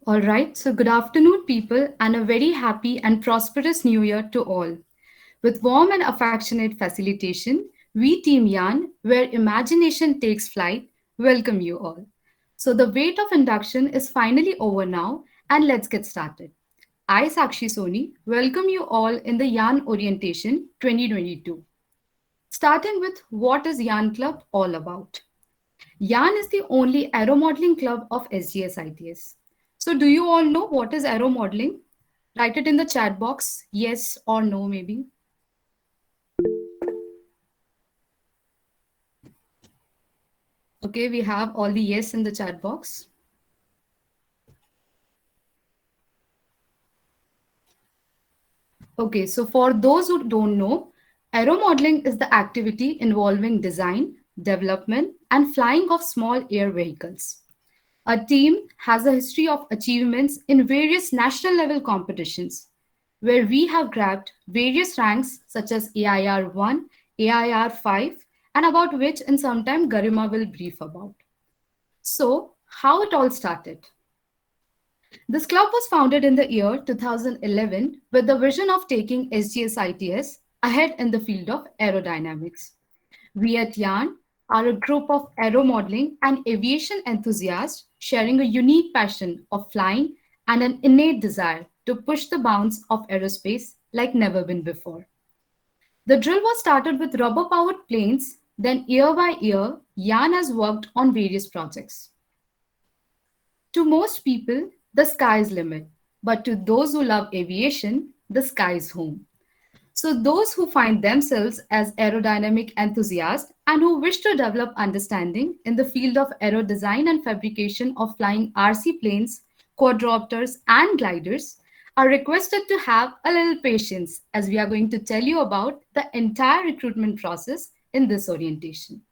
All right, so good afternoon, people, and a very happy and prosperous new year to all. With warm and affectionate facilitation, we Team Yan, where imagination takes flight, welcome you all. So, the wait of induction is finally over now, and let's get started. I, Sakshi Soni, welcome you all in the Yan Orientation 2022. Starting with what is Yan Club all about? Yan is the only aero modeling club of SGS ITS. So, do you all know what is aero modeling? Write it in the chat box, yes or no, maybe. Okay, we have all the yes in the chat box. Okay, so for those who don't know, aero modeling is the activity involving design, development, and flying of small air vehicles. Our team has a history of achievements in various national level competitions, where we have grabbed various ranks such as AIR 1, AIR 5, and about which in some time Garima will brief about. So, how it all started? This club was founded in the year 2011 with the vision of taking SGS ITS ahead in the field of aerodynamics. We at Yarn are a group of aero modeling and aviation enthusiasts sharing a unique passion of flying and an innate desire to push the bounds of aerospace like never been before. The drill was started with rubber powered planes, then, year by year, Yarn has worked on various projects. To most people, the sky is limit, but to those who love aviation, the sky is home. So, those who find themselves as aerodynamic enthusiasts and who wish to develop understanding in the field of aero design and fabrication of flying RC planes, quadcopters, and gliders are requested to have a little patience as we are going to tell you about the entire recruitment process in this orientation.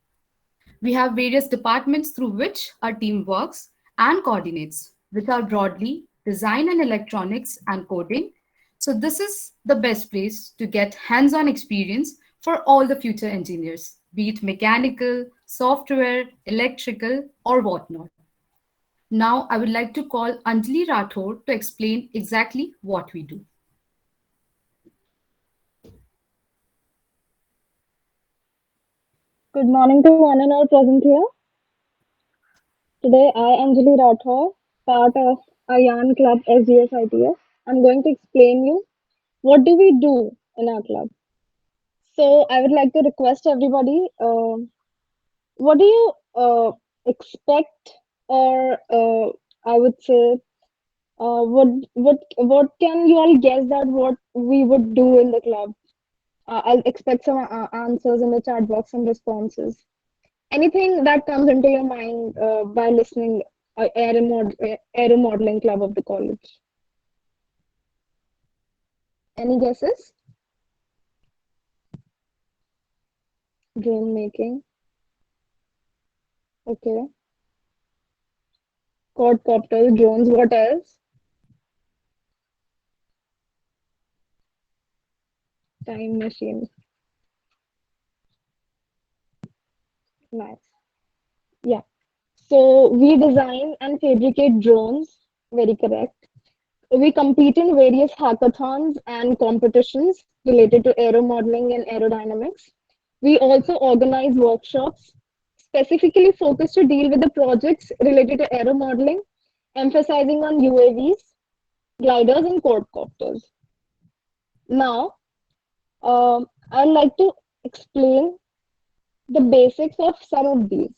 We have various departments through which our team works and coordinates, which are broadly design and electronics and coding. So, this is the best place to get hands on experience for all the future engineers, be it mechanical, software, electrical, or whatnot. Now, I would like to call Anjali Rathore to explain exactly what we do. Good morning to one and all present here. Today, I, Anjali Rathore, part of Ayan Club SGS ITS, I'm going to explain you what do we do in our club. So, I would like to request everybody, what do you expect, or I would say, what can you all guess that what we would do in the club? I'll expect some answers in the chat box and responses. Anything that comes into your mind by listening aero modeling club of the college. Any guesses? Drone making. Okay. Quadcopters, drones. What else? Time machines. Nice. Yeah. So we design and fabricate drones. Very correct. We compete in various hackathons and competitions related to aero modeling and aerodynamics. We also organize workshops specifically focused to deal with the projects related to aero modeling, emphasizing on UAVs, gliders, and quadcopters. Now, I'd like to explain the basics of some of these.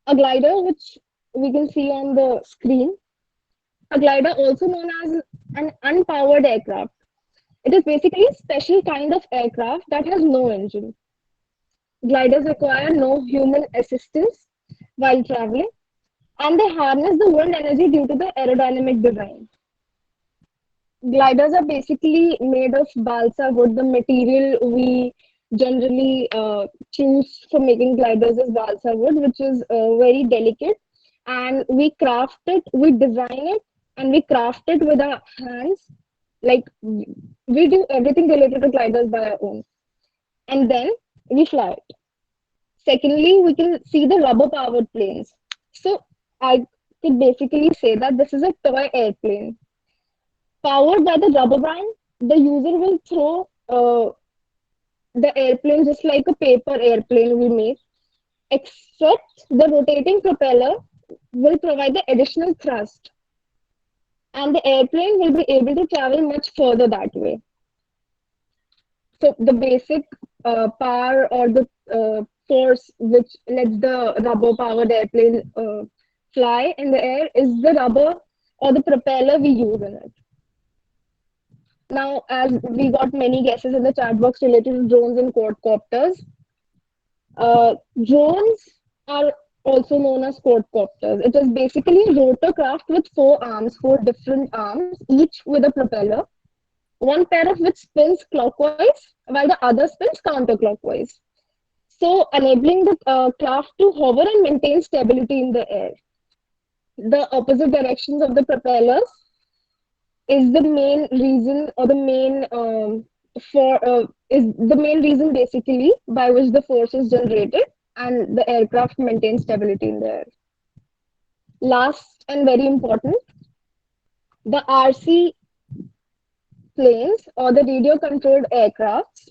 A glider, which we can see on the screen, a glider, also known as an unpowered aircraft. It is basically a special kind of aircraft that has no engine. Gliders require no human assistance while traveling, and they harness the wind energy due to the aerodynamic design. Gliders are basically made of balsa wood. The material we generally choose for making gliders is balsa wood, which is very delicate. And we craft it, we design it, and we craft it with our hands. Like we do everything related to gliders by our own. And then we fly it. Secondly, we can see the rubber powered planes. So I could basically say that this is a toy airplane. Powered by the rubber band, the user will throw the airplane just like a paper airplane we make, except the rotating propeller will provide the additional thrust, and the airplane will be able to travel much further that way. So the basic power or the force which lets the rubber powered airplane fly in the air is the rubber or the propeller we use in it. Now, as we got many guesses in the chat box related to drones and quadcopters, drones are also known as quadcopters. It is basically a rotorcraft with four arms, four different arms, each with a propeller, one pair of which spins clockwise while the other spins counterclockwise. So, enabling the craft to hover and maintain stability in the air. The opposite directions of the propellers is the main reason or the main for is the main reason basically by which the force is generated and the aircraft maintains stability in the air. Last and very important, the RC planes or the radio controlled aircrafts.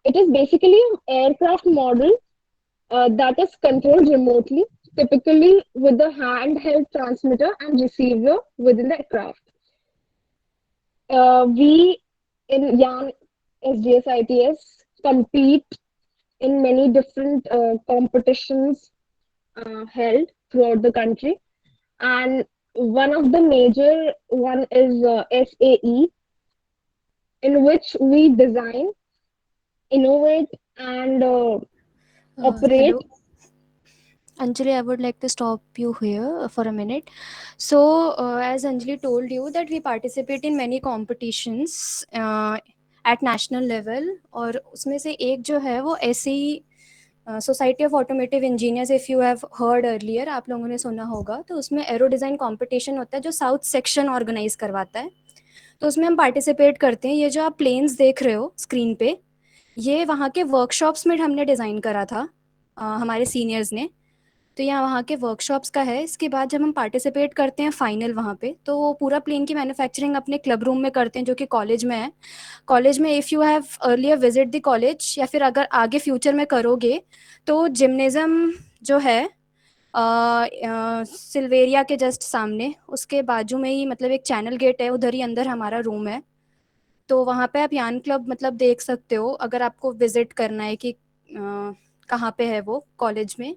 It is basically an aircraft model that is controlled remotely, typically with the handheld transmitter and receiver within the aircraft. We in YAN SGS ITS compete in many different competitions held throughout the country, and one of the major one is SAE, in which we design, innovate, and operate. Hello, Anjali, I would like to stop you here for a minute. So, as Anjali told you, that we participate in many competitions at national level, और उसमें से एक जो है वो ऐसे ही society of automotive engineers, if you have heard earlier, आप लोगों ने सुना होगा, तो उसमें एरो डिज़ाइन कंपटीशन होता है जो साउथ सेक्शन ऑर्गेनाइज करवाता है. तो उसमें हम पार्टिसिपेट करते हैं. ये जो आप प्लेन्स देख रहे हो स्क्रीन पे, ये वहाँ के वर्कशॉप्स में हमने डिज़ाइन करा था हमारे सीनियर्स ने. तो यहाँ वहाँ के वर्कशॉप्स का है. इसके बाद जब हम पार्टिसिपेट करते हैं फाइनल वहाँ पे, तो वो पूरा प्लेन की मैन्युफैक्चरिंग अपने क्लब रूम में करते हैं जो कि कॉलेज में है. कॉलेज में if you have earlier visit the college, या फिर अगर आगे फ्यूचर में करोगे, तो जिम्नेज़म जो है सिल्वेरिया के जस्ट सामने, उसके बाजू में ही मतलब एक चैनल गेट है, उधर ही अंदर हमारा रूम है. तो वहाँ पे आप यान क्लब मतलब देख सकते हो अगर आपको विजिट करना है कि कहाँ पे है वो कॉलेज में.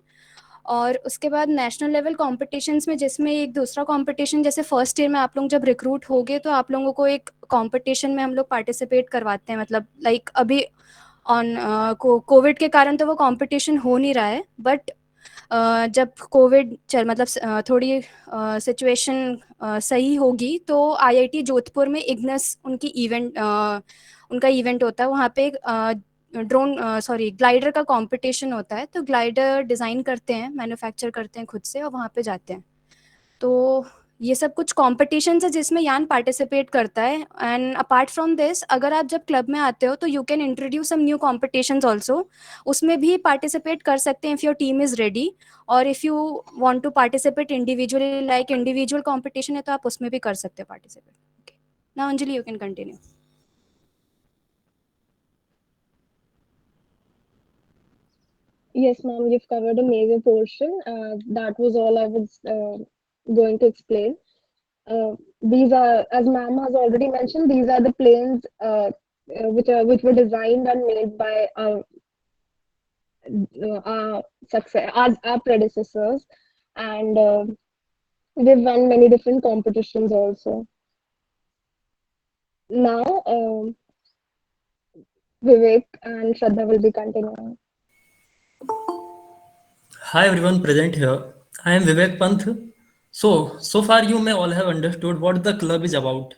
और उसके बाद नेशनल लेवल कॉम्पिटिशन्स में, जिसमें एक दूसरा कॉम्पिटिशन, जैसे फर्स्ट ईयर में आप लोग जब रिक्रूट होगे तो आप लोगों को एक कॉम्पिटिशन में हम लोग पार्टिसिपेट करवाते हैं. मतलब लाइक अभी ऑन कोविड के कारण तो वो कॉम्पिटिशन हो नहीं रहा है, बट जब कोविड चल मतलब थोड़ी सिचुएशन सही होगी तो आईआईटी जोधपुर में इग्नस उनका इवेंट होता है. वहाँ पे ड्रोन ग्लाइडर का कंपटीशन होता है. तो ग्लाइडर डिज़ाइन करते हैं, मैन्युफैक्चर करते हैं खुद से, और वहाँ पे जाते हैं. तो ये सब कुछ कॉम्पिटिशन है जिसमें यान पार्टिसिपेट करता है. एंड अपार्ट फ्रॉम दिस, अगर आप जब क्लब में आते हो तो you can introduce some new competitions also. उसमें भी पार्टिसिपेट कर सकते हैं if your team is ready. और if you want to participate individually, like individual competition है, तो आप उसमें भी कर सकते हो participate. Okay, now Anjali, you can continue. Yes, ma'am, you've covered a major portion. That was all I was going to explain. These are, as ma'am has already mentioned, these are the planes which were designed and made by our success, our predecessors, and we've won many different competitions also. Now, Vivek and Shraddha will be continuing. Hi everyone present here. I am Vivek Panth. So far you may all have understood what the club is about.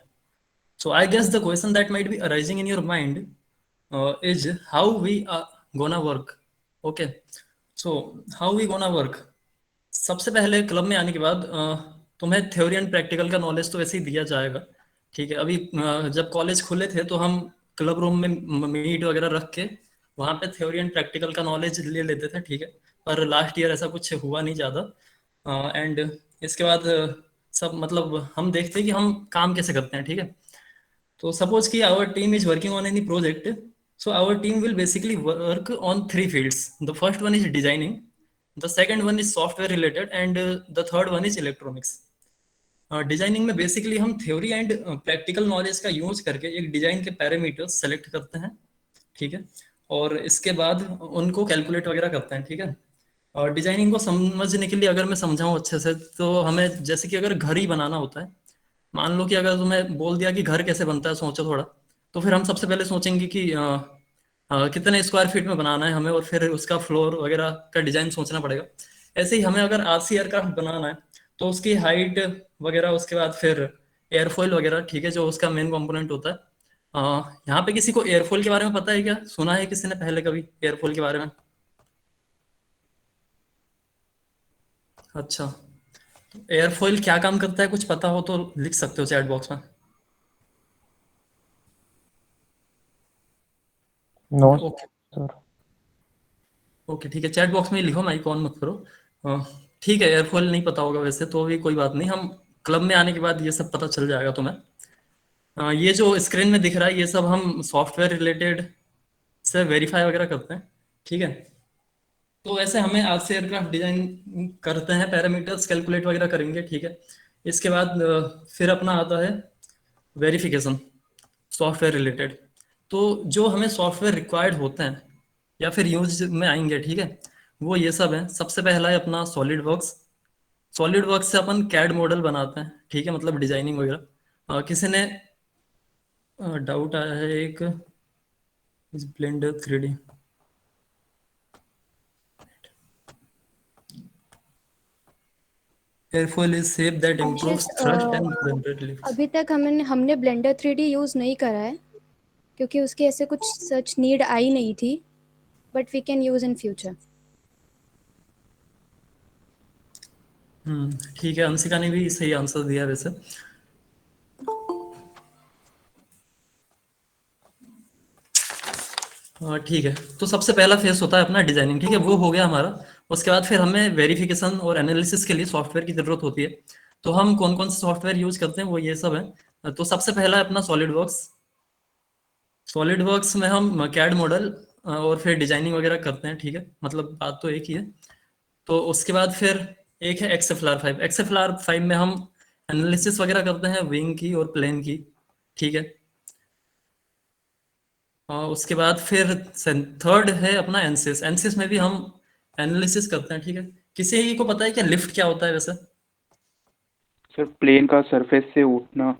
So I guess the question that might be arising in your mind is how we are gonna work. Okay. So how we gonna work? सबसे पहले club में आने के बाद तुम्हें theory and practical का knowledge तो वैसे ही दिया जाएगा. ठीक है. अभी जब कॉलेज खुले थे तो हम क्लब रूम में मीट वगैरह रख के वहाँ पे थ्योरी एंड प्रैक्टिकल का नॉलेज ले लेते थे. ठीक है. पर लास्ट ईयर ऐसा कुछ हुआ नहीं ज़्यादा. एंड इसके बाद सब मतलब हम देखते हैं कि हम काम कैसे करते हैं, ठीक है। तो सपोज कि our team is working on any project, so our team will basically work on three fields. The first one is designing, the second one is software related, and the third one is electronics. Designing में basically हम theory and practical knowledge का use करके एक design के parameters select करते हैं, ठीक है, और इसके बाद उनको कैलकुलेट वगैरह करते हैं, ठीक है। और डिजाइनिंग को समझने के लिए अगर मैं समझाऊं अच्छे से, तो हमें जैसे कि अगर घर ही बनाना होता है, मान लो कि अगर तुम्हें बोल दिया कि घर कैसे बनता है, सोचो थोड़ा, तो फिर हम सबसे पहले सोचेंगे कि कितने स्क्वायर फीट में बनाना है हमें, और फिर उसका फ्लोर वगैरह का डिजाइन सोचना पड़ेगा। ऐसे ही हमें अगर आरसी एयरक्राफ्ट बनाना है, तो उसकी हाइट वगैरह, उसके बाद फिर एयरफॉइल वगैरह, ठीक है, जो उसका मेन कंपोनेंट होता है। यहाँ पे किसी को एयरफॉइल के बारे में पता है क्या? सुना है किसी ने पहले कभी एयरफॉइल के बारे में? अच्छा, एयरफॉइल क्या काम करता है, कुछ पता हो तो लिख सकते हो चैट बॉक्स में। No okay, sir. ओके, ठीक है, चैट बॉक्स में ही लिखो, माइक ऑन मत करो। अ, ठीक है, एयरफॉइल नहीं पता होगा वैसे तो भी कोई बात नहीं, हम क्लब में आने के बाद ये सब पता चल जाएगा तुम्हें। ये जो स्क्रीन में दिख रहा है, ये सब हम सॉफ्टवेयर रिलेटेड से वेरीफाई वगैरह करते हैं, ठीक है। तो ऐसे हमें आज से एयरक्राफ्ट डिजाइन करते हैं, पैरामीटर्स कैलकुलेट वगैरह करेंगे, ठीक है। इसके बाद फिर अपना आता है वेरिफिकेशन, सॉफ्टवेयर रिलेटेड। तो जो हमें सॉफ्टवेयर रिक्वायर्ड होते हैं या फिर यूज में आएंगे, ठीक है, वो ये सब है। सबसे पहला है अपना सॉलिड वर्क्स। सॉलिड वर्क्स से अपन कैड मॉडल बनाते हैं, ठीक है, मतलब डिजाइनिंग वगैरह। किसी ने डाउट आया है एक, इस blender 3D airfoil is shape that improves thrust and blender lift. अभी तक हमने ब्लेंडर 3D यूज़ नहीं करा है, क्योंकि उसकी ऐसे कुछ सच नीड आई नहीं थी, but we can use in future. ठीक है, अंशिका ने भी सही आंसर दिया वैसे। ठीक है, तो सबसे पहला फेस होता है अपना डिजाइनिंग, ठीक है, वो हो गया हमारा। उसके बाद फिर हमें वेरिफिकेशन और एनालिसिस के लिए सॉफ्टवेयर की जरूरत होती है। तो हम कौन कौन से सॉफ्टवेयर यूज करते हैं, वो ये सब है। तो सबसे पहला है अपना सॉलिड वर्क्स। सॉलिड वर्क्स में हम कैड मॉडल और फिर डिजाइनिंग वगैरह करते हैं, ठीक है, मतलब बात तो एक ही है। तो उसके बाद फिर एक है XFLR5। XFLR5 में हम एनालिसिस वगैरह करते हैं विंग की और प्लेन की, ठीक है। और उसके बाद फिर थर्ड है अपना एनसिस। एनसिस में भी हम एनालिसिस करते हैं, ठीक है। किसी को पता है क्या लिफ्ट क्या होता है वैसे? सर प्लेन का सरफेस से उठना,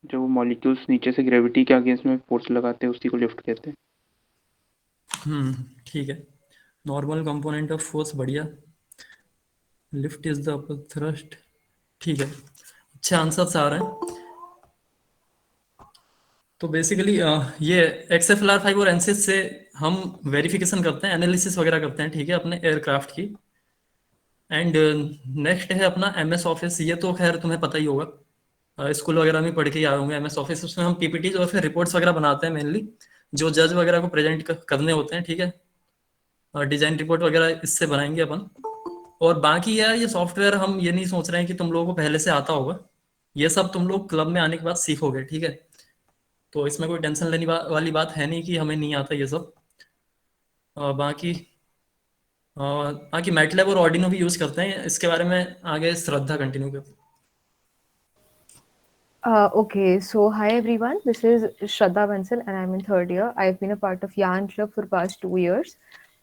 जो मॉलिक्यूल्स नीचे से ग्रेविटी के अगेंस्ट में फोर्स लगाते हैं उसी को लिफ्ट कहते हैं। ठीक है, नॉर्मल कंपोनेंट ऑफ फोर्स, बढ़िया। Lift is the upper thrust, ठीक है, अच्छे आंसर्स आ रहे हैं। तो बेसिकली ये XFLR5 और एनसिस से हम वेरिफिकेशन करते हैं, एनालिसिस वगैरह करते हैं, ठीक है, अपने एयरक्राफ्ट की। एंड नेक्स्ट है अपना MS ऑफिस। ये तो खैर तुम्हें पता ही होगा, स्कूल वगैरह में पढ़ के ही आए होंगे MS ऑफिस। उसमें हम PPT और फिर रिपोर्ट्स वगैरह बनाते हैं, मेनली जो जज वगैरह को प्रेजेंट करने होते हैं, ठीक है। डिजाइन रिपोर्ट वगैरह इससे बनाएंगे अपन। और बाकी यार ये सॉफ्टवेयर हम ये नहीं सोच रहे हैं कि तुम लोगों को पहले से आता होगा, ये सब तुम लोग क्लब में आने के बाद सीखोगे, ठीक है। तो इसमें कोई टेंशन लेने वाली बात है नहीं कि हमें नहीं आता ये सब। बाकी बाकी मैटलैब और ऑर्डिनो भी यूज करते हैं, इसके बारे में आगे श्रद्धा कंटिन्यू करते हैं। Okay, so hi everyone. This is Shraddha Bansal and I'm in third year. I've been a part of Yarn Club for past 2 years.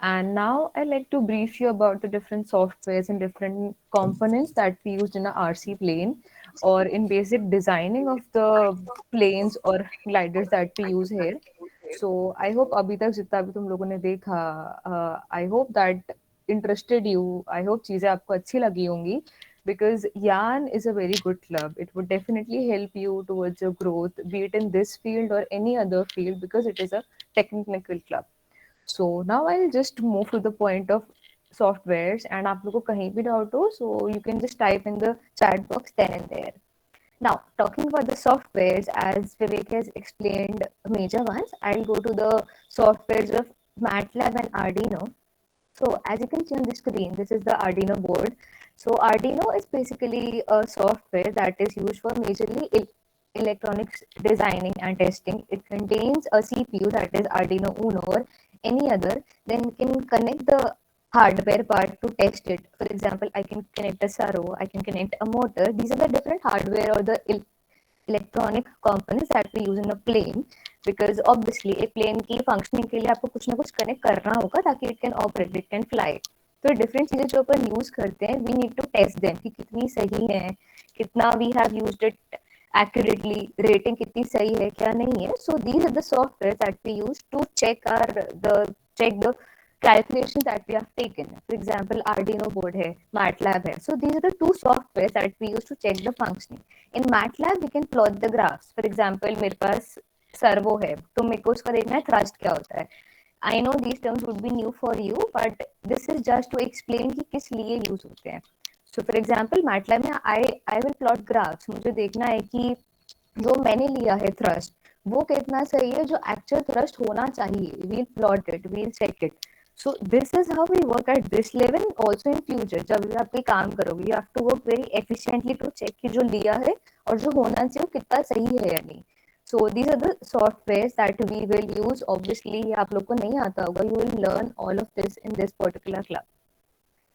And now I'd like to brief you about the different softwares and different components that we used in a RC plane or in basic designing of the planes or gliders that we use here. So I hope अभी तक जितना भी तुम लोगों ने देखा, I hope that interested you. I hope चीजें आपको अच्छी लगी होंगी. Because Yarn is a very good club. It would definitely help you towards your growth, be it in this field or any other field, because it is a technical club. So now I'll just move to the point of softwares, and आप लोगों को कहीं भी doubt हो, so you can just type in the chat box then and there. Now, talking about the softwares, as Vivek has explained major ones, I'll go to the softwares of MATLAB and Arduino. So as you can see on the screen, this is the Arduino board. So Arduino is basically a software that is used for majorly electronics designing and testing. It contains a CPU, that is Arduino Uno or any other. Then you can connect the hardware part to test it. For example, I can connect a servo, I can connect a motor. These are the different hardware or the electronic components that we use in a plane. Because obviously एक plane की functioning के लिए आपको कुछ ना कुछ connect करना होगा ताकि it can operate, it can fly. तो डिफरेंट चीजें जो अपन यूज करते हैं, we need to test them कि कितनी सही है, कितना we have used it accurately, rating कितनी सही है क्या नहीं है. So these are the software that we use to check the calculations that we have taken. For example, Arduino board है, MATLAB है. So these are the two softwares that we use to check the functioning. In MATLAB we can plot the graphs. For example, मेरे पास servo है तो मेरे को उसका देखना है थ्रस्ट क्या होता है. I know these terms would be new for you, but this is just to explain कि किस लिए यूज होते हैं. सो फॉर एग्जाम्पल मैटलैब में आई विल प्लॉट ग्राफ्स. मुझे देखना है कि जो मैंने लिया है थ्रस्ट वो कितना सही है, जो एक्चुअल थ्रस्ट होना चाहिए. We'll plot it, we'll check it. So this is how we work at this level. Also in future जब भी आप कोई काम करोगे, you have to work very efficiently to check कि जो लिया है और जो होना चाहिए वो कितना सही है या नहीं. So these are the softwares that we will use. Obviously, आप लोग को नहीं आता होगा. You will learn all of this in this particular club.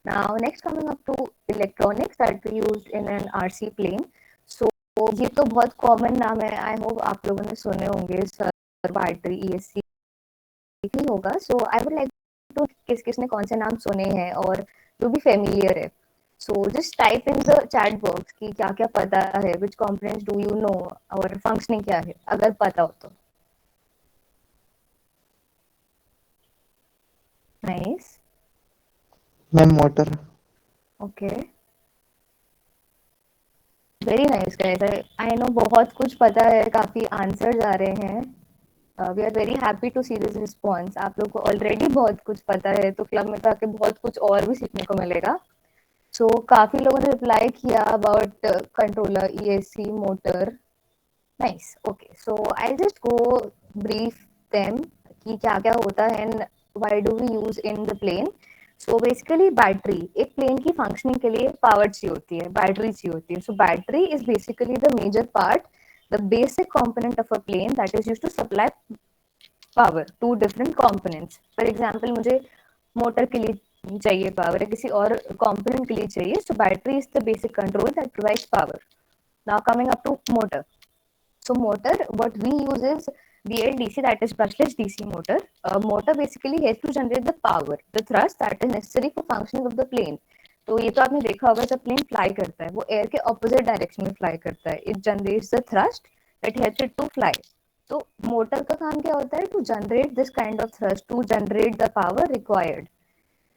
Now, next coming up to electronics that we used in an RC plane. So ये तो बहुत common नाम है. I hope आप लोगों ने सुने होंगे. सर बैटरी ESC ही होगा. So I would like to किस किसने कौन से नाम सुने हैं और जो भी familiar है. So just type in the chat box कि क्या क्या पता है, which components do you know और functioning क्या है अगर पता हो तो. Nice. Ma'am motor. Okay. Very nice guys. I know बहुत कुछ पता है, काफी आंसर्स आ रहे हैं. We are very happy to see this response. आप लोग को ऑलरेडी बहुत कुछ पता है तो क्लब में तो आके बहुत कुछ और भी सीखने को मिलेगा. सो काफी लोगों ने रिप्लाई किया about controller, ESC, motor. Nice. Okay, so I just go brief them कि क्या क्या होता है and why do we use in the plane. So basically battery, एक प्लेन की फंक्शनिंग के लिए पावर चाहिए होती है, बैटरी चाहिए होती है. So battery is basically the major part, the basic component of a plane that is used to supply power to different components. For example मुझे मोटर के लिए चाहिए पावर है, किसी और कंपोनेंट के लिए चाहिए. So battery is the basic control that provides power. Now coming up to motor. So motor, what we use is BLDC, that is brushless DC motor. Motor basically helps to generate the power, the thrust that is necessary for functioning of the plane. तो ये तो आपने देखा होगा जब plane fly करता है वो एयर के ऑपोजिट डायरेक्शन में फ्लाई करता है. It generates the thrust that helps it to fly. तो मोटर का काम क्या होता है? To generate this kind of thrust, to generate the power required.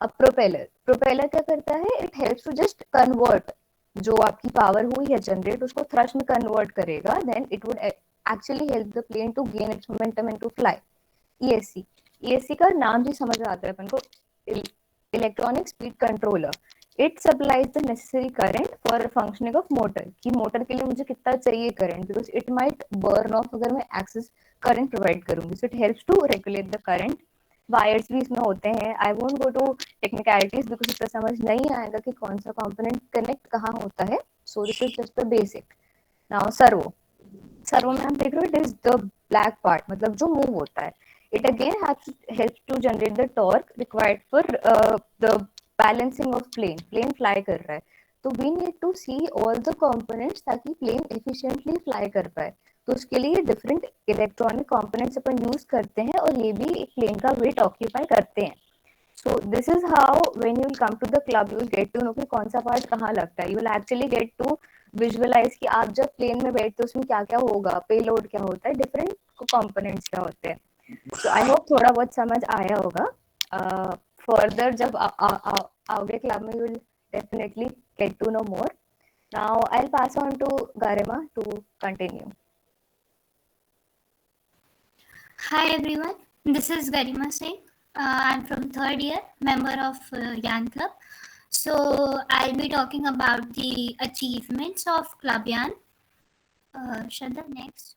अब प्रोपेलर क्या करता है? It helps to just convert जो आपकी पावर हुई है जनरेट, उसको थ्रस्ट में कन्वर्ट करेगा. Then it would actually help the plane to gain its momentum and to fly. ESC का नाम ही समझ आता है अपन को, electronic speed controller. It supplies the necessary current for functioning of motor. कि मोटर के लिए मुझे कितना चाहिए current, because it might burn off अगर मैं एक्सेस करंट प्रोवाइड करूंगी. So it helps to regulate the current. Wires भी इसमें होते हैं. आई won't go to technicalities because इसका समझ नहीं आएगा कि कौन सा कंपोनेंट कनेक्ट कहाँ होता है. So this is just the basic. Now servo में हम देख रहे हो, it is the black part, मतलब जो मूव होता है. It again helps to generate the torque required for the balancing of plane fly कर रहा है. तो we need to see all the components ताकि प्लेन एफिशिएंटली फ्लाई कर पाए. तो उसके लिए डिफरेंट इलेक्ट्रॉनिक कंपोनेंट्स अपन यूज करते हैं और ये भी एक प्लेन का वेट ऑक्यूपाई करते हैं. So this is how when you will come to the club you will get to know कि कौन सा पार्ट कहाँ लगता है. You will actually get to visualize कि आप जब प्लेन में बैठते हो उसमें क्या क्या होगा, पेलोड क्या होता है, डिफरेंट कंपोनेंट्स क्या होते हैं. सो आई होप थोड़ा बहुत समझ आया होगा. फर्दर जब आओगे क्लब में you will definitely get to know more. Now I will pass on to Garima to continue. Hi everyone, this is Garima Singh. I'm from third year, member of Yan Club. So I'll be talking about the achievements of Club Yan. Shraddha, next.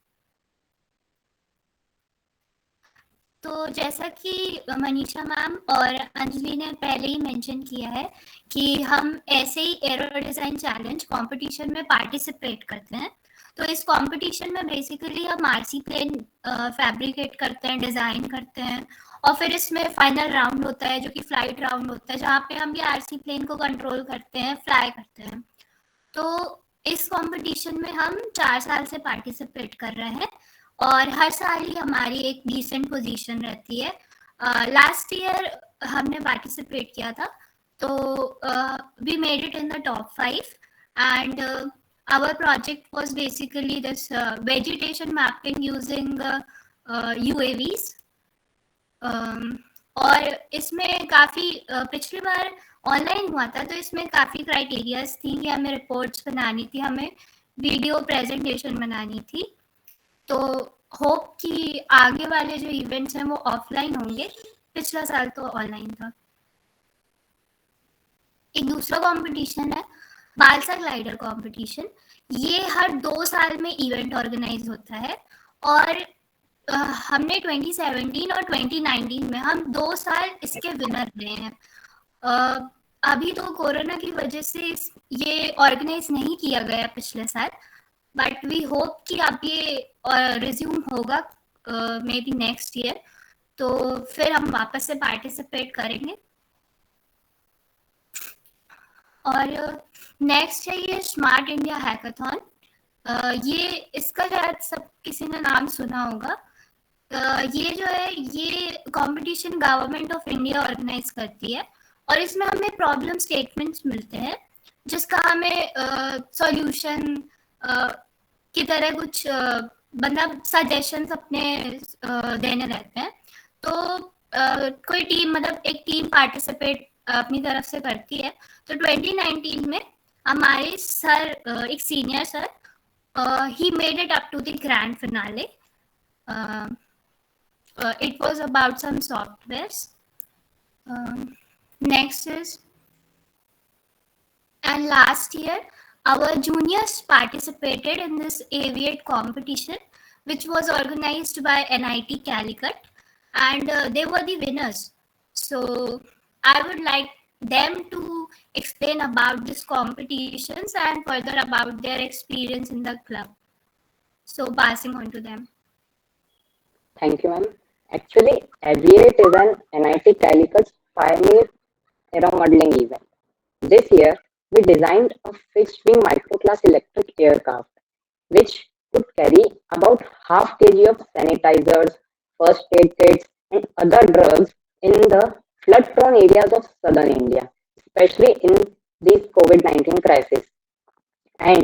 तो जैसा कि Manisha ma'am और अंजलि ने पहले ही mention किया है कि हम ऐसे ही एरो डिज़ाइन चैलेंज कंपटीशन में पार्टिसिपेट करते हैं। तो इस कंपटीशन में बेसिकली हम आरसी प्लेन फैब्रिकेट करते हैं, डिज़ाइन करते हैं, और फिर इसमें फाइनल राउंड होता है जो कि फ्लाइट राउंड होता है, जहाँ पे हम ये आरसी प्लेन को कंट्रोल करते हैं, फ्लाई करते हैं। तो इस कंपटीशन में हम 4 साल से पार्टिसिपेट कर रहे हैं और हर साल ही हमारी एक डिसेंट पोजीशन रहती है। लास्ट ईयर हमने पार्टिसिपेट किया था, तो we made it in the top 5 and our project was basically this vegetation mapping using UAVs. और इसमें काफ़ी पिछली बार ऑनलाइन हुआ था, तो इसमें काफ़ी क्राइटेरियाज थी कि हमें रिपोर्ट्स बनानी थी, हमें वीडियो प्रेजेंटेशन बनानी थी। तो होप कि आगे वाले जो इवेंट्स हैं वो ऑफलाइन होंगे, पिछला साल तो ऑनलाइन था। एक दूसरा कंपटीशन है बालसा ग्लाइडर कंपटीशन। ये हर 2 साल में इवेंट ऑर्गेनाइज होता है और हमने 2017 और 2019 में हम 2 साल इसके विनर रहे हैं। अभी तो कोरोना की वजह से ये ऑर्गेनाइज नहीं किया गया पिछले साल, बट वी होप कि अब ये रिज्यूम होगा मे बी नेक्स्ट ईयर, तो फिर हम वापस से पार्टिसिपेट करेंगे। और नेक्स्ट है ये स्मार्ट इंडिया हैकाथॉन। ये इसका शायद सब किसी ने नाम सुना होगा। ये जो है ये competition government of India organize करती है और इसमें हमें प्रॉब्लम स्टेटमेंट्स मिलते हैं जिसका हमें सॉल्यूशन की तरह कुछ मतलब सजेशंस अपने देने रहते हैं। तो कोई टीम मतलब एक टीम पार्टिसिपेट अपनी तरफ से करती है। तो 2019 में हमारे सर एक senior sir he made it up to the grand finale. It was about some softwares. Next is, and last year our juniors participated in this Aviate competition, which was organized by NIT Calicut, and they were the winners. So I would like them to explain about these competitions and further about their experience in the club. So passing on to them. Thank you, ma'am. Actually, Aviate is an NIT Calicut pioneer aero modeling event. This year, we designed a fixed-wing microclass electric aircraft, which could carry about half kg of sanitizers, first aid kits, and other drugs in the flood-prone areas of southern India, especially in this COVID-19 crisis. And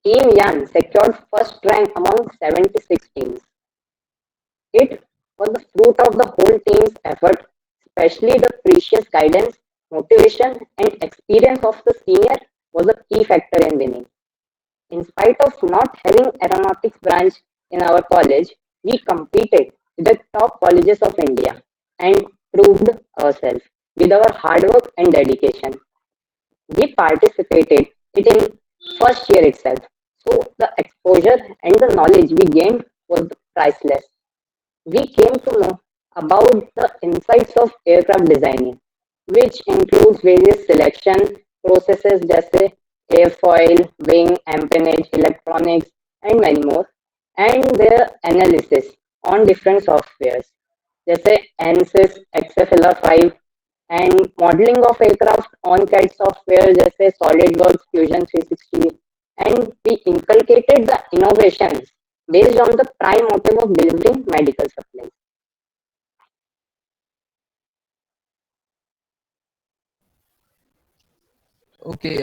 Team Yan secured first rank among 76 teams. It was the fruit of the whole team's effort, especially the precious guidance, motivation, and experience of the senior was a key factor in winning. In spite of not having aeronautics branch in our college, we competed with the top colleges of India and proved ourselves with our hard work and dedication. We participated it in first year itself, so the exposure and the knowledge we gained was priceless. We came to know about the insights of aircraft designing, which includes various selection processes जैसे airfoil, wing, empennage, electronics, and many more, and their analysis on different softwares जैसे ANSYS, XFLR5, and modeling of aircraft on CAD software जैसे SolidWorks, Fusion 360, and we inculcated the innovations based on the prime motive of delivering medical supplies. Okay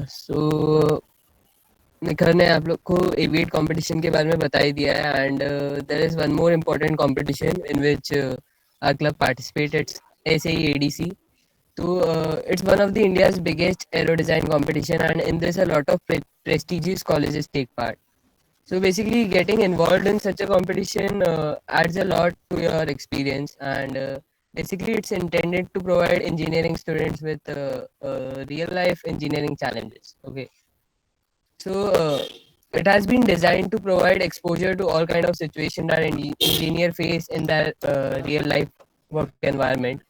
so निखर ने आप लोग को एविएट competition के बारे में बता ही दिया है and there is one more important competition in which our club participated SAE-ADC. So it's one of the India's biggest aero design competition, and in this a lot of prestigious colleges take part. So basically getting involved in such a competition adds a lot to your experience, and basically it's intended to provide engineering students with real life engineering challenges. Okay, so It has been designed to provide exposure to all kind of situations that engineer face in their real life work environment.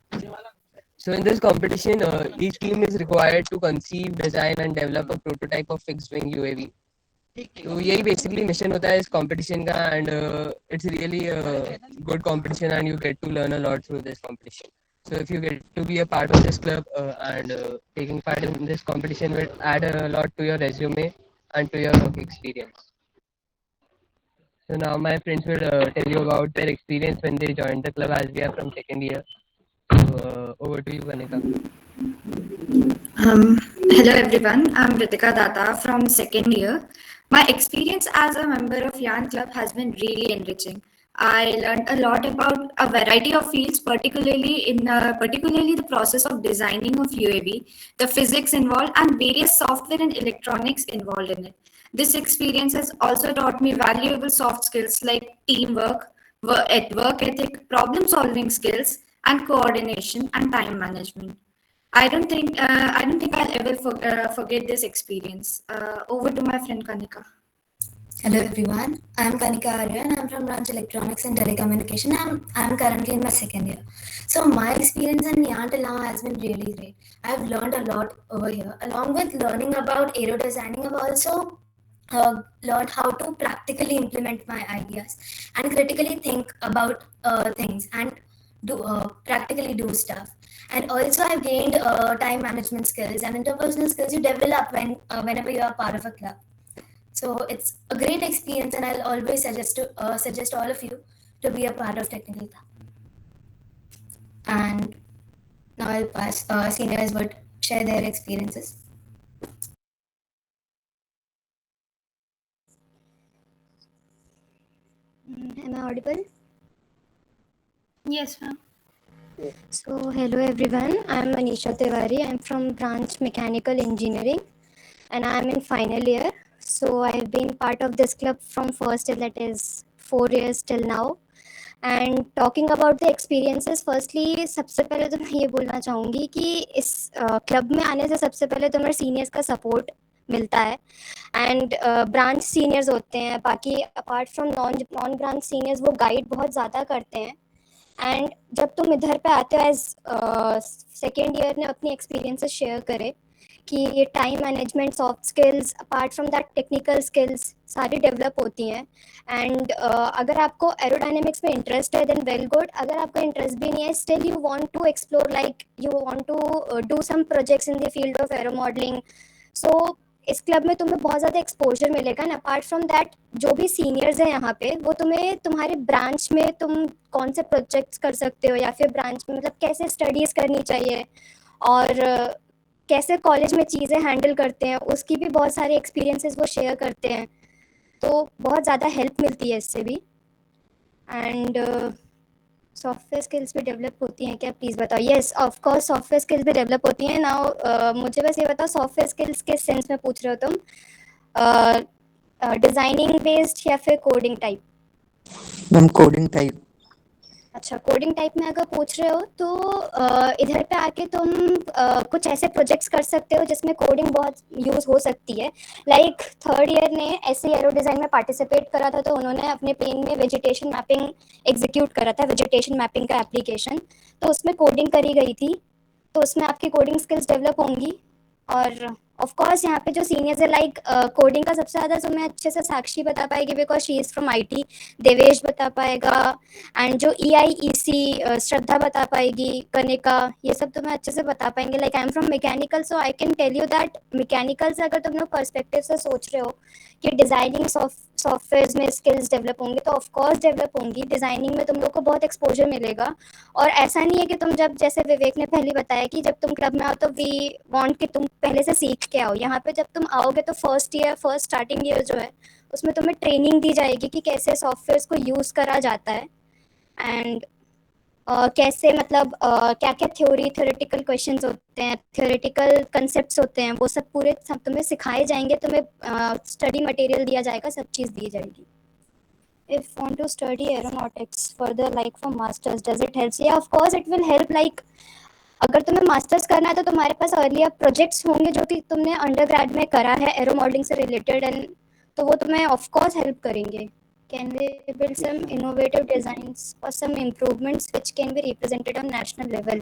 So in this competition, each team is required to conceive, design and develop a prototype of fixed wing UAV. तो यही basically mission होता है इस competition का and it's really good competition and you get to learn a lot through this competition. So if you get to be a part of this club and taking part in this competition will add a lot to your resume and to your work experience. So now my friends will tell you about their experience when they joined the club as we are from second year. So over to you, Kanika. Hello everyone, I'm Ritika Data from second year. My experience as a member of Yarn Club has been really enriching. I learned a lot about a variety of fields, particularly the process of designing of UAV, the physics involved, and various software and electronics involved in it. This experience has also taught me valuable soft skills like teamwork, work ethic, problem-solving skills, and coordination and time management. I don't think I'll ever forget this experience. Over to my friend Kanika. Hello everyone, I'm Kanika Arya and I'm from branch Electronics and Telecommunication. I'm currently in my second year. So my experience in Yarn till now has been really great. I've learned a lot over here. Along with learning about aero designing, I've also learned how to practically implement my ideas and critically think about things and practically do stuff. And also I've gained time management skills and interpersonal skills you develop whenever you are part of a club. So it's a great experience, and I'll always suggest all of you to be a part of technical club. And now I'll pass seniors would share their experiences. Am I audible? Yes, ma'am. So hello everyone, I'm Manisha Tiwari. I'm from branch Mechanical Engineering and I'm in final year. So I've been part of this club from first till that is 4 years till now. And talking about the experiences, firstly सबसे पहले तो मैं ये बोलना चाहूँगी कि इस club में आने से सबसे पहले तो मेरे सीनियर्स का सपोर्ट मिलता है एंड ब्रांच सीनियर्स होते हैं, बाकी apart from non branch seniors वो गाइड बहुत ज़्यादा करते हैं. एंड जब तुम इधर पे आते हो एज सेकेंड ईयर ने अपनी एक्सपीरियंसेस शेयर करे कि ये time management, soft skills, apart from that technical skills सारी डेवलप होती हैं. एंड अगर आपको एरोडायनेमिक्स में इंटरेस्ट है देन वेल गुड. अगर आपका इंटरेस्ट भी नहीं है still you want to explore, like you want to do some projects in the field of aero modelling, so इस क्लब में तुम्हें बहुत ज़्यादा एक्सपोजर मिलेगा. एंड अपार्ट फ्रॉम दैट जो भी सीनियर्स हैं यहाँ पे वो तुम्हें तुम्हारे ब्रांच में तुम कौन से प्रोजेक्ट्स कर सकते हो या फिर ब्रांच में मतलब कैसे स्टडीज़ करनी चाहिए और कैसे कॉलेज में चीज़ें हैंडल करते हैं उसकी भी बहुत सारे एक्सपीरियंसेस वो शेयर करते हैं. तो बहुत ज़्यादा हेल्प मिलती है इससे भी. एंड सॉफ्टवेयर स्किल्स भी डेवलप होती हैं क्या, प्लीज़ बताओ. Yes of course software skills भी डेवलप होती हैं. नाउ मुझे बस ये बताओ सॉफ्टवेयर स्किल्स किस सेंस में पूछ रहे हो तुम, डिज़ाइनिंग बेस्ड या फिर coding type? Ma'am coding type. अच्छा, कोडिंग टाइप में अगर पूछ रहे हो तो इधर पे आके तुम कुछ ऐसे प्रोजेक्ट्स कर सकते हो जिसमें कोडिंग बहुत यूज़ हो सकती है. लाइक थर्ड ईयर ने ऐसे एरो डिज़ाइन में पार्टिसिपेट करा था तो उन्होंने अपने प्लेन में वेजिटेशन मैपिंग एग्जीक्यूट करा था, वेजिटेशन मैपिंग का एप्लीकेशन. तो उसमें कोडिंग करी गई थी, तो उसमें आपकी कोडिंग स्किल्स डेवलप होंगी. और ऑफ कोर्स यहाँ पे जो सीनियर्स है लाइक कोडिंग का सबसे ज़्यादा तुम्हें अच्छे से साक्षी बता पाएगी because she is from IT, Devesh बता पाएगा, एंड जो EIEC श्रद्धा बता पाएगी, कनिका, ये सब तुम्हें अच्छे से बता पाएंगे. Like I am from mechanical so I can tell you that mechanical से अगर तुम लोग पर्सपेक्टिव से सोच रहे हो कि डिज़ाइनिंग सॉफ्टवेयर में स्किल्स डेवलप होंगे तो ऑफकोर्स डेवलप होंगी. डिज़ाइनिंग में तुम लोग को बहुत एक्सपोजर मिलेगा. और ऐसा नहीं है कि तुम जब जैसे विवेक ने पहले बताया कि जब तुम क्लब में आओ तो वी वांट कि तुम पहले से सीख के आओ. यहाँ पे जब तुम आओगे तो फर्स्ट स्टार्टिंग ईयर जो है उसमें तुम्हें ट्रेनिंग दी जाएगी कि कैसे सॉफ्टवेयर को यूज़ करा जाता है एंड कैसे मतलब क्या क्या थ्योरेटिकल क्वेश्चंस होते हैं, थ्योरेटिकल कंसेप्ट्स होते हैं, वो सब पूरे सब तुम्हें सिखाए जाएंगे. तुम्हें स्टडी मटेरियल दिया जाएगा, सब चीज़ दी जाएगी. If want to study aeronautics further like for masters, does it help? Yeah, of course it will help. Like अगर तुम्हें मास्टर्स करना है तो तुम्हारे पास अर्लियर प्रोजेक्ट्स होंगे जो कि तुमने अंडरग्रेड में करा है एरो मॉडलिंग से रिलेटेड, एंड तो वो तुम्हें ऑफ कोर्स हेल्प करेंगे. Can we build some innovative designs or some improvements which can be represented on national level?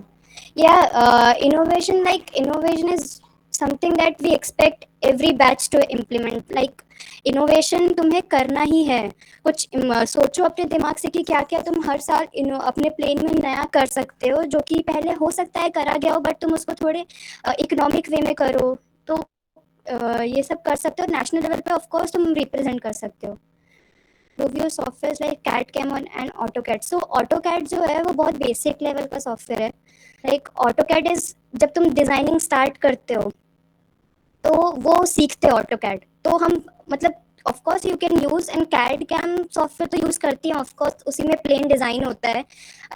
Yeah, innovation is something that we expect every batch to implement. Like innovation तुम्हें करना ही है. कुछ सोचो अपने दिमाग से कि क्या क्या तुम हर साल अपने प्लेन में नया कर सकते हो, जो कि पहले हो सकता है करा गया हो, बट तुम उसको थोड़े इकोनॉमिक वे में करो. तो ये सब कर सकते हो. नेशनल लेवल पे ऑफ कोर्स तुम रिप्रेजेंट कर सकते हो. Review softwares like CAD-CAM and AutoCAD. So AutoCAD जो है वो बहुत बेसिक लेवल का सॉफ्टवेयर है. Like AutoCAD is जब तुम डिजाइनिंग स्टार्ट करते हो तो वो सीखते हो AutoCAD. तो हम मतलब of course you can use and CAD-CAM software तो यूज करती हैं. ऑफ कोर्स उसी में प्लेन डिजाइन होता है.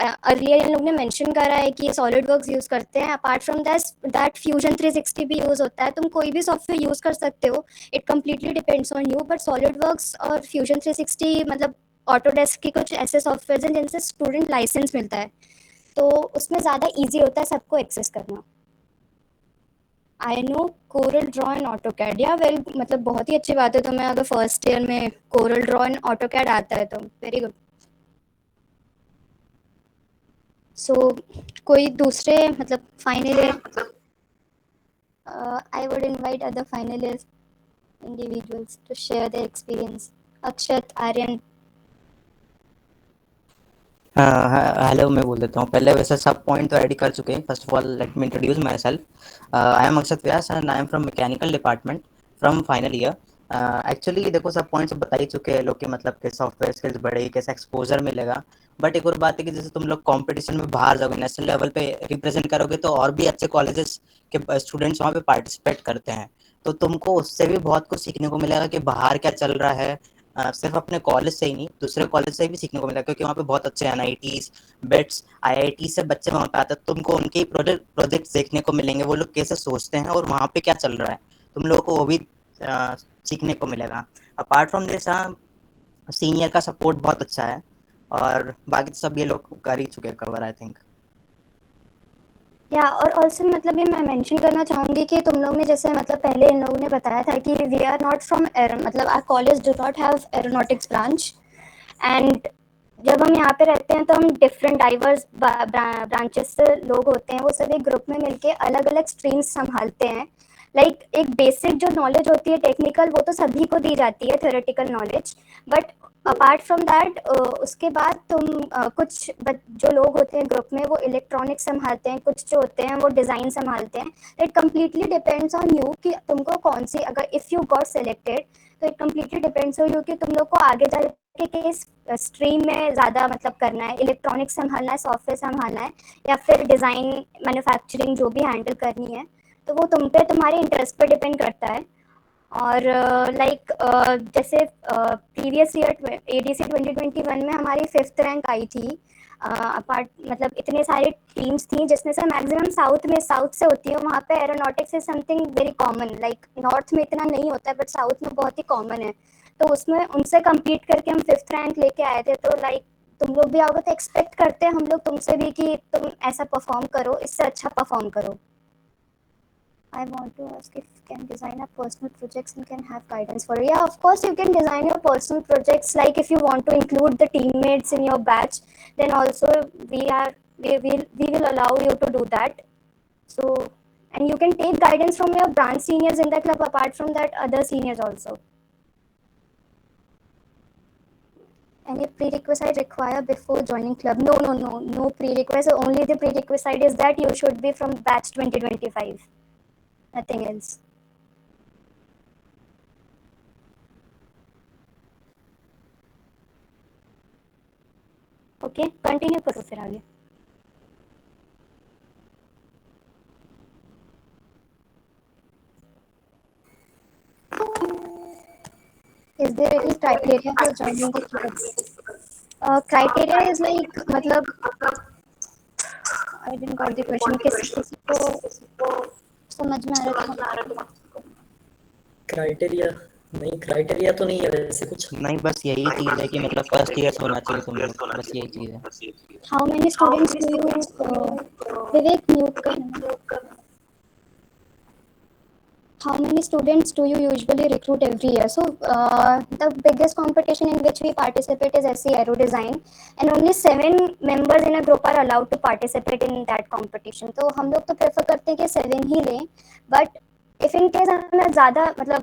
अर्लियर इन लोग ने मेंशन करा है कि सॉलिड वर्क्स यूज करते हैं. अपार्ट फ्रॉम दैट फ्यूजन 360 भी यूज होता है. तुम कोई भी सॉफ्टवेयर यूज कर सकते हो. It completely depends on you. But solid works और फ्यूजन 360 मतलब ऑटोडेस्क के कुछ ऐसे सॉफ्टवेयर हैं जिनसे स्टूडेंट लाइसेंस मिलता है, तो उसमें ज़्यादा ईजी होता है सबको एक्सेस करना. I know CorelDRAW and AutoCAD. या वेल मतलब बहुत ही अच्छी बात है तुम्हें अगर फर्स्ट ईयर में कोरल ड्रॉ एंड ऑटोकैड आता है तो वेरी गुड. सो कोई दूसरे मतलब final year, I would invite other final year individuals to share their experience. Akshat, Aryan. Hello, मैं बोल देता हूँ. पहले वैसे सब पॉइंट तो रेडी कर चुके हैं. First of all let me introduce my self. I am Akshat Vyas and I am from mechanical department from final year. Actually देखो सब पॉइंट्स बता ही चुके हैं लोग के, मतलब कैसे सॉफ्टवेयर स्किल्स बढ़ेगी, कैसे एक्सपोजर मिलेगा. बट एक और बात है कि जैसे तुम लोग कंपटीशन में बाहर जाओगे, नेशनल लेवल पे रिप्रेजेंट करोगे, तो और भी अच्छे कॉलेजेस के स्टूडेंट्स वहाँ पे पार्टिसिपेट करते हैं. तो तुमको उससे भी बहुत कुछ सीखने को मिलेगा कि बाहर क्या चल रहा है. सिर्फ अपने कॉलेज से ही नहीं, दूसरे कॉलेज से भी सीखने को मिला, क्योंकि वहाँ पे बहुत अच्छे NITs, BITS, IIT से बच्चे वहाँ पे आते हैं. तुमको उनके प्रोजेक्ट देखने को मिलेंगे, वो लोग कैसे सोचते हैं और वहाँ पे क्या चल रहा है, तुम लोगों को वो भी सीखने को मिलेगा. अपार्ट फ्रॉम दिस सीनियर का सपोर्ट बहुत अच्छा है, और बाकी तो सब ये लोग कर ही चुके कवर आई थिंक. या और ऑल्सो मतलब ये मैं मेंशन करना चाहूँगी कि तुम लोग ने जैसे मतलब पहले इन लोगों ने बताया था कि वी आर नॉट फ्रॉम मतलब our college do not have aeronautics branch. And जब हम यहाँ पे रहते हैं तो हम डिफरेंट डाइवर्स ब्रांचेस से लोग होते हैं. वो सब एक ग्रुप में मिलके अलग अलग स्ट्रीम्स संभालते हैं. लाइक एक बेसिक जो नॉलेज होती है टेक्निकल, वो तो सभी को दी जाती है, theoretical knowledge. But apart from that उसके बाद तुम कुछ जो लोग होते हैं ग्रुप में वो इलेक्ट्रॉनिक्स संभालते हैं, कुछ जो होते हैं वो डिज़ाइन संभालते हैं. It completely depends on you कि तुमको कौन सी, अगर इफ़ यू गॉट सेलेक्टेड तो it completely depends on you कि तुम लोग को आगे जाके किस स्ट्रीम में ज़्यादा मतलब करना है. इलेक्ट्रॉनिक्स संभालना है, सॉफ्टवेयर संभालना है, या फिर डिज़ाइन मैन्युफैक्चरिंग जो भी हैंडल करनी है. तो वो तुम पे तुम्हारे इंटरेस्ट पे डिपेंड करता है. और जैसे प्रीवियस ईयर ADC 2021 में हमारी 5th रैंक आई थी. अपार्ट मतलब इतने सारे टीम्स थी जिसमें से मैक्सिमम साउथ से होती है. वहाँ पे aeronautics is something very common. Like north में इतना नहीं होता है बट साउथ में बहुत ही कॉमन है. तो उसमें उनसे कम्पीट करके हम 5th रैंक लेके आए थे. तो लाइक तुम लोग भी आओगे तो एक्सपेक्ट करते हैं हम लोग तुमसे भी कि तुम ऐसा परफॉर्म करो, इससे अच्छा परफॉर्म करो. I want to ask if you can design a personal projects and can have guidance for it. Yeah, of course you can design your personal projects. Like if you want to include the teammates in your batch, then also we will allow you to do that. So, and you can take guidance from your branch seniors in the club. Apart from that, other seniors also. Any prerequisite required before joining club? No prerequisite. Only the prerequisite is that you should be from batch 2025. Nothing else. Okay, continue करो फिर आगे. Is there any criteria for joining the club? Criteria is like मतलब I didn't got the question. किसी को समझ में आ रहा था? क्राइटेरिया तो नहीं है वैसे कुछ. नहीं, बस यही चीज़ है कि मतलब फर्स्ट ईयर होना चाहिए तुम लोग, बस यही चीज़ है. How many students do you Vivek mute करना. how many students do you usually recruit every year? So the biggest competition in which we participate is SE Aero Design, and only 7 members in a group are allowed to participate in that competition. तो हम लोग तो prefer करते हैं कि 7 ही लें, but if in case हमें ज़्यादा मतलब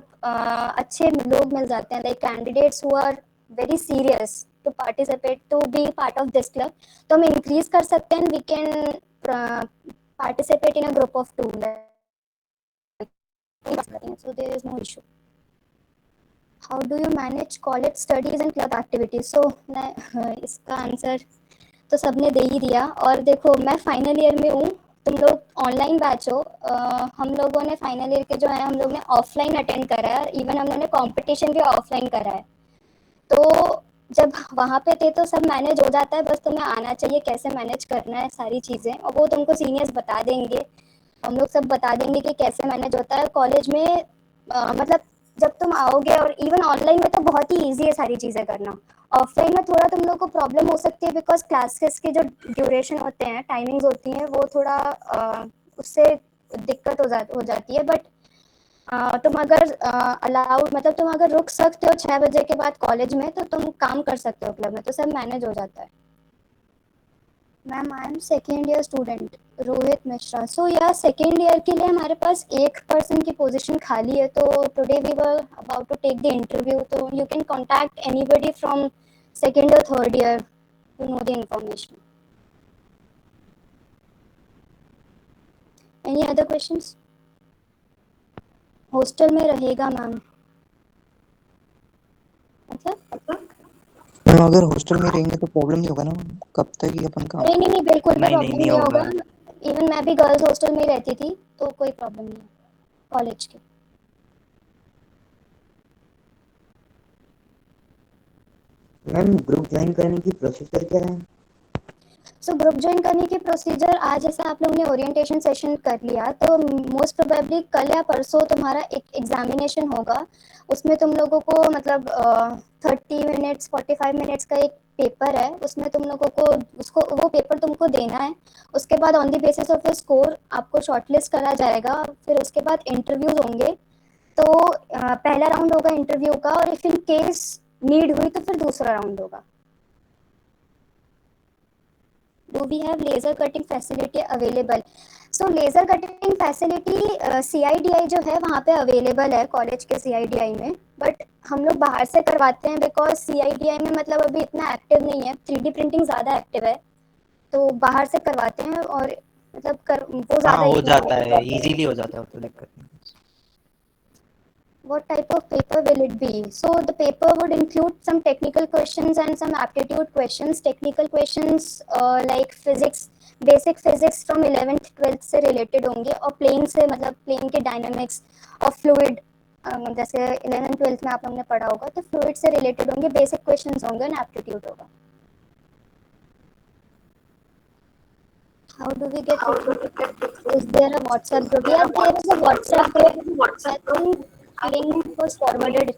अच्छे लोग मिल जाते हैं, like candidates who are very serious to participate to be part of this club, तो हम increase कर सकते हैं, we can participate in a group of 2, so there is no issue. How do you manage college studies and club activities? So इसका answer तो सबने दे ही दिया। और देखो मैं फाइनल ईयर में हूँ, तुम लोग ऑनलाइन बैच हो, हम लोगों ने फाइनल ईयर के जो है हम लोग ने ऑफलाइन अटेंड करा है, इवन हम लोगों ने कंपटीशन भी ऑफलाइन करा है। तो जब वहाँ पे थे तो सब मैनेज हो जाता है, बस तुम्हें आना चाहिए कैसे मैनेज करना है सारी चीज़ें, और वो तुमको सीनियर्स बता देंगे, हम लोग सब बता देंगे कि कैसे मैनेज होता है कॉलेज में। मतलब जब तुम आओगे, और इवन ऑनलाइन में तो बहुत ही ईजी है सारी चीज़ें करना, ऑफलाइन में थोड़ा तुम लोग को प्रॉब्लम हो सकती है, बिकॉज क्लासेस के जो ड्यूरेशन होते हैं, टाइमिंग्स होती हैं, वो थोड़ा उससे दिक्कत हो जाती है। बट तुम अगर अलाउड मतलब तुम अगर रुक सकते हो 6 बजे के बाद कॉलेज में, तो तुम काम कर सकते हो क्लब में, तो सब मैनेज हो जाता है। Ma'am I am second year student, Rohit Mishra. So yeah second year के लिए हमारे पास एक पर्सन की पोजीशन खाली है, तो today we were about to take the interview, तो you can contact anybody from second और third year to know the information. Any other questions? Hostel में रहेगा मैम, मतलब मैम अगर हॉस्टल में रहेंगे तो प्रॉब्लम नहीं होगा ना, कब तक ही अपन काम? नहीं बिल्कुल भी नहीं प्रॉब्लम नहीं नहीं होगा। होगा। इवन मैं भी गर्ल्स हॉस्टल में ही रहती थी, तो कोई प्रॉब्लम नहीं है कॉलेज की। मैम ग्रुप ज्वाइन करने की प्रोसीजर क्या है? सो ग्रुप ज्वाइन करने की प्रोसीजर, आज जैसे आप लोगों ने ओरिएंटेशन सेशन कर लिया, तो मोस्ट प्रोबेबली कल या परसों तुम्हारा एक एग्जामिनेशन होगा, उसमें तुम लोगों को मतलब 30 मिनट्स 45 मिनट्स का एक पेपर है, उसमें तुम लोगों को उसको वो पेपर तुमको देना है। उसके बाद on the basis off score आपको शॉर्टलिस्ट करा जाएगा, फिर उसके बाद इंटरव्यूज होंगे। तो पहला राउंड होगा इंटरव्यू का, और इफ इन केस नीड हुई तो फिर दूसरा राउंड होगा। Do we have laser cutting facility available? So laser cutting facility CIDI जो है वहाँ पे अवेलेबल है कॉलेज के CIDI में, बट हम लोग बाहर से करवाते हैं, बिकॉज CIDI में मतलब अभी इतना एक्टिव नहीं है, 3D प्रिंटिंग ज़्यादा एक्टिव है, तो बाहर से करवाते हैं, और मतलब वो ज़्यादा हो जाता है, इजीली हो जाता है, तो दिक्कत नहीं। What type of paper will it be? So the paper would include some technical questions and some aptitude questions. Technical questions like physics, basic physics from 11th 12th से related होंगे, और plane से मतलब plane के dynamics और fluid जैसे 11th 12th में आप लोगों ने पढ़ा होगा, तो fluid से related होंगे, basic questions होंगे, और aptitude होगा। How do we get recruited? Is there a WhatsApp group? Yeah, there is a WhatsApp group. I think link was forwarded.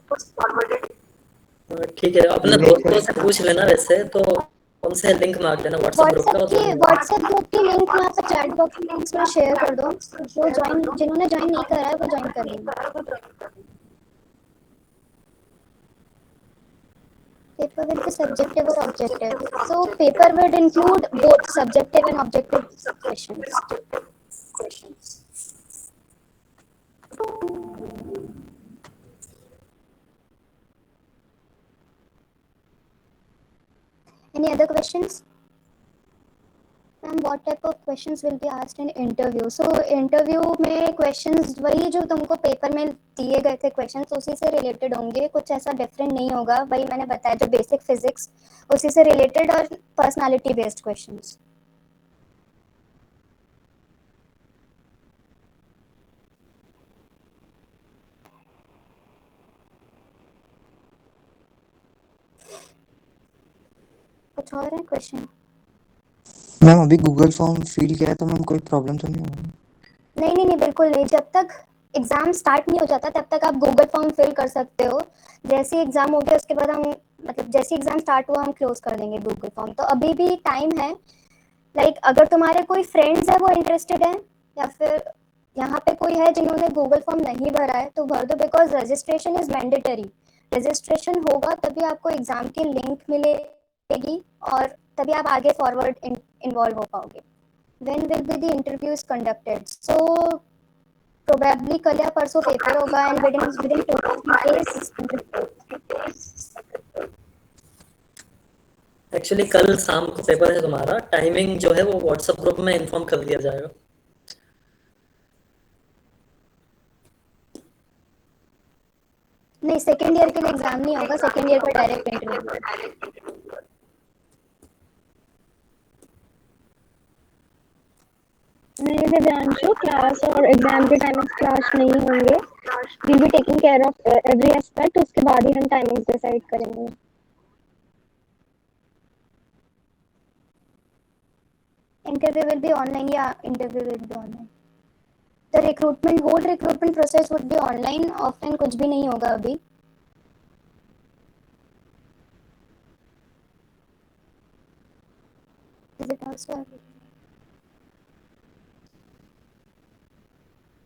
ठीक है, अपने दोस्तों से पूछ लेना, वैसे तो उनसे लिंक मांग लेना व्हाट्सएप ग्रुप की लिंक यहाँ पे चैट बॉक्स में शेयर कर दो, जो जिन्होंने ज्वाइन नहीं करा है वो ज्वाइन कर लेंगे। Paper will be subjective or objective. So paper will include both subjective and objective questions. Any other questions? Ma'am, what type of questions will be asked in interview? So interview में questions वही जो तुमको paper में दिए गए थे questions उसी से related होंगे, कुछ ऐसा different नहीं होगा। वही मैंने बताया जो basic physics उसी से related, और personality based questions। कुछ और है क्वेश्चन? मैम अभी गूगल फॉर्म फिल किया है, तो मैम कोई प्रॉब्लम तो नहीं होगी? नहीं बिल्कुल नहीं, जब तक एग्जाम स्टार्ट नहीं हो जाता तब तक आप गूगल फॉर्म फिल कर सकते हो। जैसे एग्जाम हो गया उसके बाद हम मतलब जैसे एग्जाम स्टार्ट हुआ हम क्लोज कर देंगे गूगल फॉर्म, तो अभी भी टाइम है। लाइक अगर तुम्हारे कोई फ्रेंड्स है वो इंटरेस्टेड है, या फिर यहाँ पे कोई है जिन्होंने गूगल फॉर्म नहीं भरा है तो भर दो, because registration is mandatory. Registration होगा तभी आपको एग्जाम की लिंक मिलेगी और तभी आप आगे फॉरवर्ड इन्वॉल्व हो पाओगे। When will be the interview is conducted? So probably कल या परसों पेपर होगा एंड विदिन 2 days। एक्चुअली कल शाम को पेपर है तुम्हारा, टाइमिंग जो है वो व्हाट्सएप ग्रुप में इन्फॉर्म कर दिया जाएगा। नहीं, सेकेंड ईयर के लिए एग्जाम नहीं होगा, सेकेंड ईयर का डायरेक्ट इंटरव्यू। नहीं दिव्यांशु, क्लास और एग्जाम के टाइमिंग्स क्लास नहीं होंगे। Will be taking care of every aspect, उसके बाद ही हम टाइमिंग्स डिसाइड करेंगे। Interview will be online. Yeah, interview will be online. The whole recruitment process would be online. Offline कुछ भी नहीं होगा अभी। Is it also available?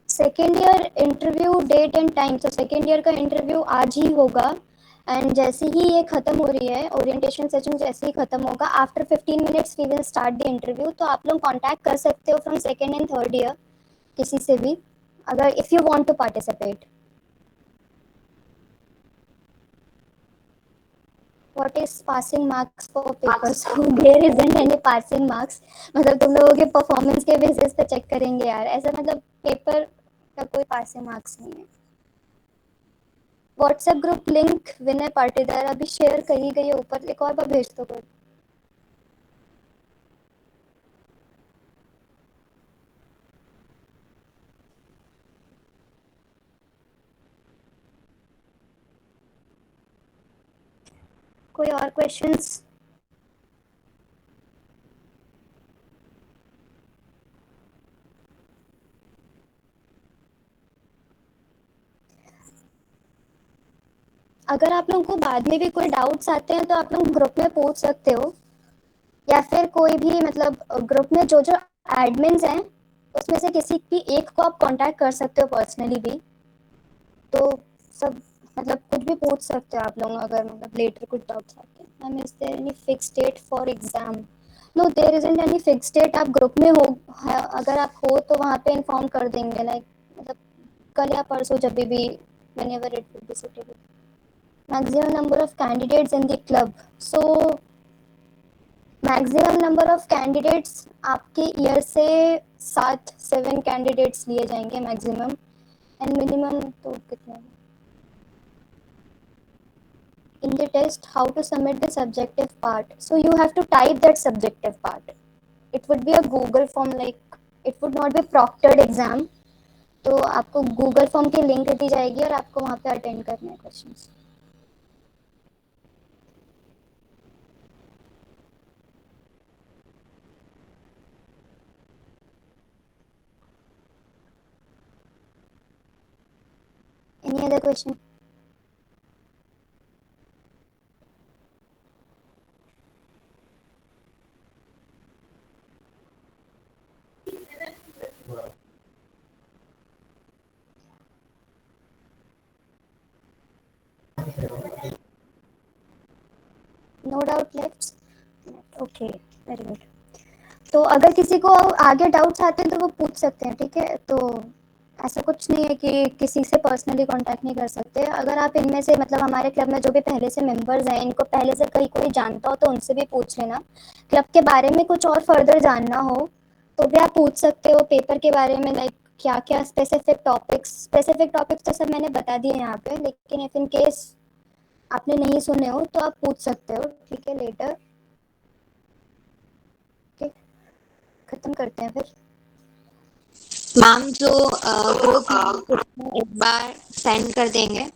Second year interview date and time, तो सेकेंड ईयर का interview आज ही होगा एंड जैसे ही ये खत्म हो रही है, ओरिएंटेशन सेशन जैसे ही खत्म होगा, after 15 minutes we will start the interview. तो आप लोग कांटेक्ट कर सकते हो from second and third year किसी से भी, अगर if you want to participate. What is passing marks for papers? There isn't any passing marks. मतलब तुम लोगों के परफॉर्मेंस के बेसिस पे चेक करेंगे यार, ऐसा मतलब पेपर का कोई पासिंग मार्क्स नहीं है। व्हाट्सएप ग्रुप लिंक विनय पाटीदार अभी शेयर करी गई है ऊपर, एक और बार भेज दो कोई। कोई और क्वेश्चंस? अगर आप लोगों को बाद में भी कोई डाउट्स आते हैं तो आप लोग ग्रुप में पूछ सकते हो, या फिर कोई भी मतलब ग्रुप में जो जो एडमिन्स हैं उसमें से किसी भी एक को आप कांटेक्ट कर सकते हो पर्सनली भी। तो सब मतलब कुछ भी पूछ सकते हो आप लोग अगर मतलब लेटर कुछ डाउट्स आते हैं। Ma'am, is there any fix date for exam? No, there isn't any fix date. आप ग्रुप में हो, अगर आप हो तो वहाँ पे इन्फॉर्म कर देंगे, लाइक मतलब कल या परसों जब भी, whenever it will be suitable. Maximum number of candidates in the club. So maximum number of candidates आपके ईयर से 7 कैंडिडेट्स लिए जाएंगे मैक्सिमम, एंड मिनिमम तो कितने? In the test, how to submit the subjective part? So you have to type that subjective part. It would be a Google form, like it would not be proctored exam. तो आपको Google form की link दी जाएगी और आपको वहाँ पे attend करने हैं questions. Any other question? No doubt left? Okay, very good. तो अगर किसी को आगे डाउट्स आते हैं तो वो पूछ सकते हैं, ठीक है? तो ऐसा कुछ नहीं है कि किसी से पर्सनली कांटेक्ट नहीं कर सकते। अगर आप इनमें से मतलब हमारे क्लब में जो भी पहले से मेंबर्स हैं, इनको पहले से कोई जानता हो तो उनसे भी पूछ लेना। क्लब के बारे में कुछ और फर्दर जानना हो तो भी आप पूछ सकते हो। पेपर के बारे में लाइक क्या क्या स्पेसिफिक टॉपिक्स तो सब मैंने बता दिए यहाँ पे, लेकिन इफ इन केस आपने नहीं सुने हो तो आप पूछ सकते हो, ठीक है? लेटर खत्म करते हैं फिर। मैम जो ग्रुप एक बार सेंड कर देंगे।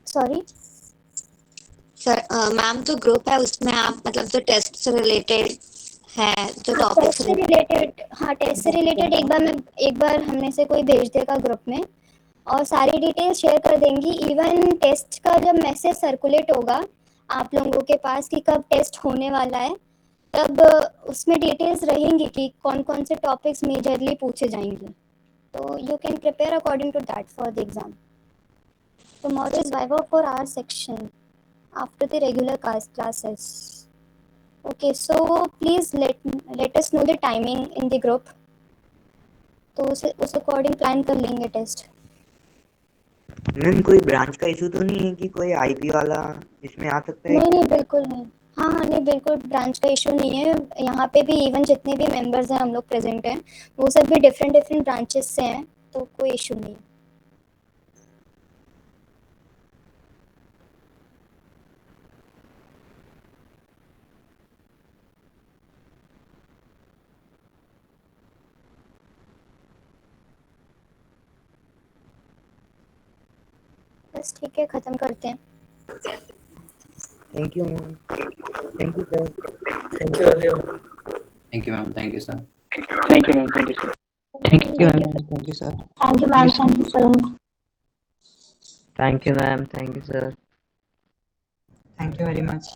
सॉरी सर, मैम जो ग्रुप है उसमें आप मतलब जो टेस्ट से रिलेटेड है, जो टॉपिक टेस्ट से रिलेटेड, हाँ टेस्ट से रिलेटेड एक बार हमें से कोई भेज देगा ग्रुप में और सारी डिटेल शेयर कर देंगी। इवन टेस्ट का जब मैसेज सर्कुलेट होगा आप लोगों के पास कि कब टेस्ट होने वाला है, तब उसमें डिटेल्स रहेंगी कि कौन कौन से टॉपिक्स मेजरली पूछे जाएंगे। So you can prepare according to that for the exam. Tomorrow is Viva for our section after the regular classes. Okay, so please let us know the timing in the group. तो उस according plan कर लेंगे test. Ma'am कोई branch का issue तो नहीं है कि कोई आईपी वाला इसमें आ सकता है? नहीं बिल्कुल नहीं. हाँ नहीं बिल्कुल ब्रांच का इशू नहीं है. यहाँ पे भी इवन जितने भी मेंबर्स हैं हम लोग प्रेजेंट हैं वो सब भी डिफरेंट ब्रांचेस से हैं तो कोई इशू नहीं. बस ठीक है खत्म करते हैं. Thank you ma'am. Thank you sir. Thank you everyone. Thank you, ma'am. Thank you, sir. Thank you, ma'am. Thank you, sir. Thank you ma'am. Thank you sir. Thank you, ma'am. Thank you, sir. Thank you ma'am. Thank you sir. Thank you very much.